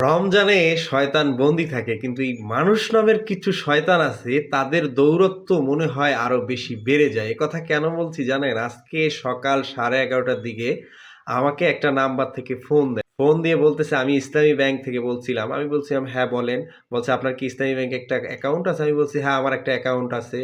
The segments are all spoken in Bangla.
রমজানে শয়তান বন্দী থাকে, কিন্তু এই মানুষ নামের কিছু শয়তান আছে, তাদের দৌরত্ব মনে হয় আরো বেশি বেড়ে যায়। একথা কেন বলছি জানেন? আজকে সকাল 11:30টার দিকে আমাকে একটা নাম্বার থেকে ফোন দেয়। ফোন দিয়ে বলতেছে, আমি ইসলামী ব্যাংক থেকে বলছিলাম। আমি বলছিলাম, "হ্যাঁ, বলেন।" বলছে, "আপনার কি ইসলামী ব্যাংকে একটা অ্যাকাউন্ট আছে?" আমি বলছি, "হ্যাঁ, আমার একটা অ্যাকাউন্ট আছে।"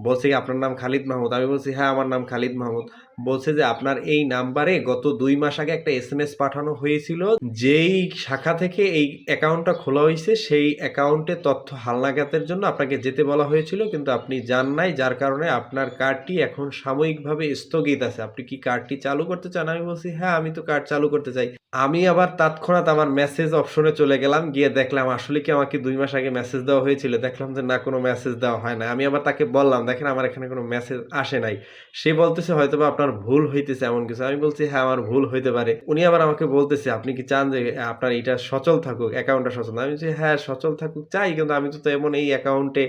বলছে কি, "আপনার নাম খালিদ মাহমুদ?" আমি বলছি, "হ্যাঁ, আমার নাম খালিদ মাহমুদ।" বলছে যে, "আপনার এই নাম্বারে গত ২ মাস আগে একটা এসএমএস পাঠানো হয়েছিল। যেই শাখা থেকে এই অ্যাকাউন্টটা খোলা হইছে, সেই অ্যাকাউন্টে তথ্য হালনাগাদের জন্য আপনাকে যেতে বলা হয়েছিল, কিন্তু আপনি যান নাই। যার কারণে আপনার কার্ডটি এখন সাময়িকভাবে স্থগিত আছে। আপনি কি কার্ডটি চালু করতে চান?" আমি বলছি, "হ্যাঁ, আমি তো কার্ড চালু করতে চাই।" আমি আবার তৎক্ষণাৎ আমার মেসেজ অপশনে চলে গেলাম। গিয়ে দেখলাম আসলে কি আমাকে ২ মাস আগে মেসেজ দেওয়া হয়েছিল? দেখলাম যে না, কোনো মেসেজ দেওয়া হয় নাই। আমি আবার তাকে বললাম, "দেখেন, আমার এখানে কোনো মেসেজ আসে নাই।" সে বলতেছে, "হয়তোবা আপনার ভুল হইতেছে এমন কিছু।" আমি বলছি, "হ্যাঁ, আমার ভুল হইতে পারে।" উনি আবার আমাকে বলতেছে, "আপনি কি চান যে আপনার এটা সচল থাকুক, অ্যাকাউন্টটা সচল?" আমি বলছি, "হ্যাঁ, সচল থাকুক চাই, কিন্তু আমি তো তেমন এই অ্যাকাউন্টে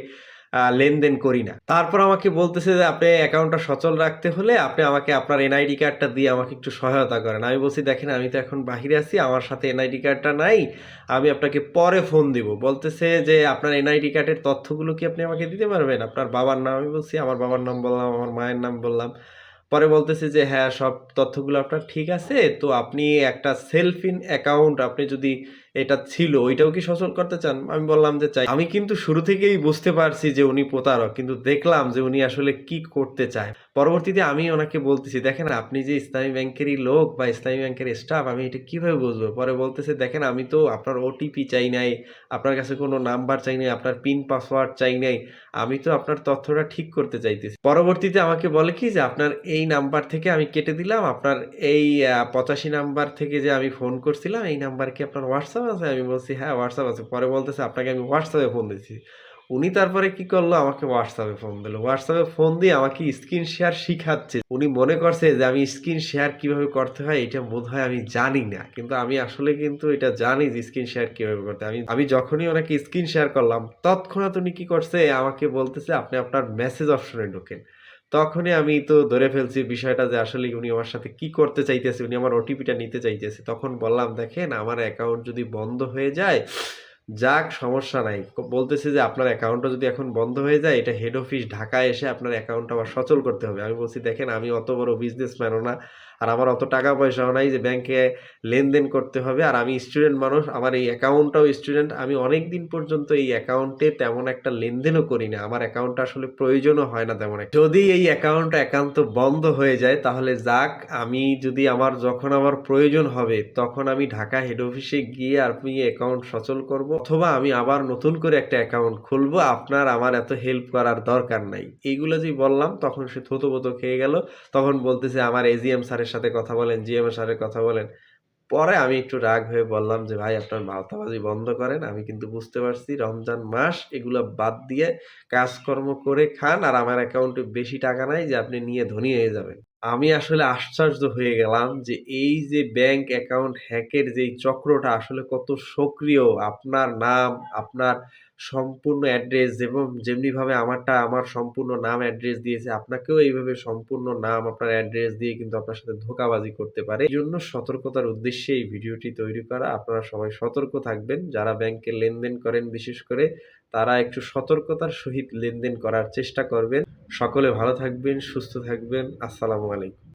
লেনদেন করি না।" তারপর আমাকে বলতেছে যে, "আপনি অ্যাকাউন্টটা সচল রাখতে হলে আপনি আমাকে আপনার এনআইডি কার্ডটা দিয়ে আমাকে একটু সহায়তা করেন।" আমি বলছি, "দেখেন, আমি তো এখন বাহিরে আছি, আমার সাথে এনআইডি কার্ডটা নাই। আমি আপনাকে পরে ফোন দিব।" বলতেছে যে, "আপনার এনআইডি কার্ডের তথ্যগুলো কি আপনি আমাকে দিতে পারবেন? আপনার বাবার নাম?" আমি বলছি, "আমার বাবার নাম" বললাম, আমার মায়ের নাম বললাম। পরে বলতেছে যে, "হ্যাঁ, সব তথ্যগুলো আপনার ঠিক আছে। তো আপনি একটা সেলফ ইন অ্যাকাউন্ট, আপনি যদি এটা ছিল, ওইটাও কি সচল করতে চান?" আমি বললাম যে, "চাই।" আমি কিন্তু শুরু থেকেই বুঝতে পারছি যে উনি প্রতারক। কিন্তু দেখলাম যে উনি আসলে কি করতে চায়। পরবর্তীতে আমি ওনাকে বলতেছি, "দেখেন, আপনি যে ইসলামী ব্যাংকেরই লোক বা ইসলামী ব্যাংকের স্টাফ, আমি এটা কিভাবে বুঝবো?" পরে বলতেছে, "দেখেন, আমি তো আপনার ওটিপি চাই নাই, আপনার কাছে কোনো নাম্বার চাই নাই, আপনার পিন পাসওয়ার্ড চাই নাই। আমি তো আপনার তথ্যটা ঠিক করতে চাইতেছি।" পরবর্তীতে আমাকে বলে কি যে, "আপনার এই নাম্বার থেকে আমি কেটে দিলাম। আপনার এই ৮৫ নাম্বার থেকে যে আমি ফোন করছিলাম, এই নাম্বারে কি আপনার WhatsApp আছে?" আমি বলছি, "হ্যাঁ, WhatsApp আছে।" পরে বলতেছে, "আপনাকে আমি WhatsApp এ ফোন দিছি।" উনি তারপরে কি করলো? আমাকে WhatsApp এ ফোন দিল। WhatsApp এ ফোন দিয়ে আমাকে স্ক্রিন শেয়ার শিখাচ্ছে। উনি মনে করছে যে আমি স্ক্রিন শেয়ার কিভাবে করতে হয় এটা বোধহয় আমি জানি না। কিন্তু আমি আসলে কিন্তু এটা জানি যে স্ক্রিন শেয়ার কিভাবে করতে হয়। আমি আমি যখনই ওনাকে স্ক্রিন শেয়ার করলাম, তৎক্ষণাৎ উনি কি করছে? আমাকে বলতেছে, "আপনি আপনার মেসেজ অপশনে ঢোকেন।" তখনই আমি তো ধরে ফেলছি বিষয়টা যে আসলেই উনি আমার সাথে কি করতে চাইতেছে, উনি আমার ওটিপিটা নিতে চাইতেছে। তখন বললাম, "দেখেন, আমার অ্যাকাউন্ট যদি বন্ধ হয়ে যায়, যাক, সমস্যা নাই।" বলতেছে যে, "আপনার অ্যাকাউন্টটা যদি এখন বন্ধ হয়ে যায়, এটা হেড অফিস ঢাকায় এসে আপনার অ্যাকাউন্টটা আবার সচল করতে হবে।" আমি বলছি, "দেখেন, আমি অত বড় বিজনেসম্যানও না। আর আমার অত টাকা পয়সাও নাই যে ব্যাংকে লেনদেন করতে হবে। আর আমি স্টুডেন্ট মানুষ। আমার এই অ্যাকাউন্টটাও স্টুডেন্ট। আমি অনেকদিন পর্যন্ত এই অ্যাকাউন্টে তেমন একটা লেনদেনও করি না। আমার অ্যাকাউন্টটা আসলে প্রয়োজনও হয় না তেমন একটা। যদি এই অ্যাকাউন্টটা একান্ত বন্ধ হয়ে যায়, তাহলে যাক, আমি যদি যখন আমার প্রয়োজন হবে, তখন আমি ঢাকা হেড অফিসে গিয়ে আমি অ্যাকাউন্ট সচল করব, অথবা আমি আবার নতুন করে একটা অ্যাকাউন্ট খুলবো। আপনার আমার এত হেল্প করার দরকার নাই।" এইগুলো যে বললাম, তখন সে থতমত খেয়ে গেল। তখন বলতেছে, "আমার এজিএম স্যারের সাথে কথা বলেন, জিএম স্যারের কথা বলেন।" পরে আমি একটু রাগ হয়ে বললাম যে, "ভাই, আপনার ভাওতাবাজি বন্ধ করেন। আমি কিন্তু বুঝতে পারছি রমজান মাস, এগুলা বাদ দিয়ে কাজকর্ম করে খান। আর আমার অ্যাকাউন্টে বেশি টাকা নাই যে আপনি নিয়ে ধনী হয়ে যাবেন।" আমি আসলে আশ্চর্য হয়ে গেলাম যে এই যে ব্যাংক অ্যাকাউন্ট হ্যাকের যেই চক্রটা আসলে কত সক্রিয়। আপনার নাম, আপনার সম্পূর্ণ অ্যাড্রেস, এবং যেমনিভাবে আমারটা আমার সম্পূর্ণ নাম অ্যাড্রেস দিয়েছে, আপনাকেও এইভাবে সম্পূর্ণ নাম, আপনার অ্যাড্রেস দিয়ে কিন্তু আপনার সাথে ধোঁকাবাজি করতে পারে। এজন্য সতর্কতার উদ্দেশ্যে এই ভিডিওটি তৈরি করা। আপনারা সবাই সতর্ক থাকবেন। যারা ব্যাংকে লেনদেন করেন বিশেষ করে, তারা একটু সতর্কতার সহিত লেনদেন করার চেষ্টা করবেন। সকলে ভালো থাকবেন, সুস্থ থাকবেন। আসসালামু আলাইকুম।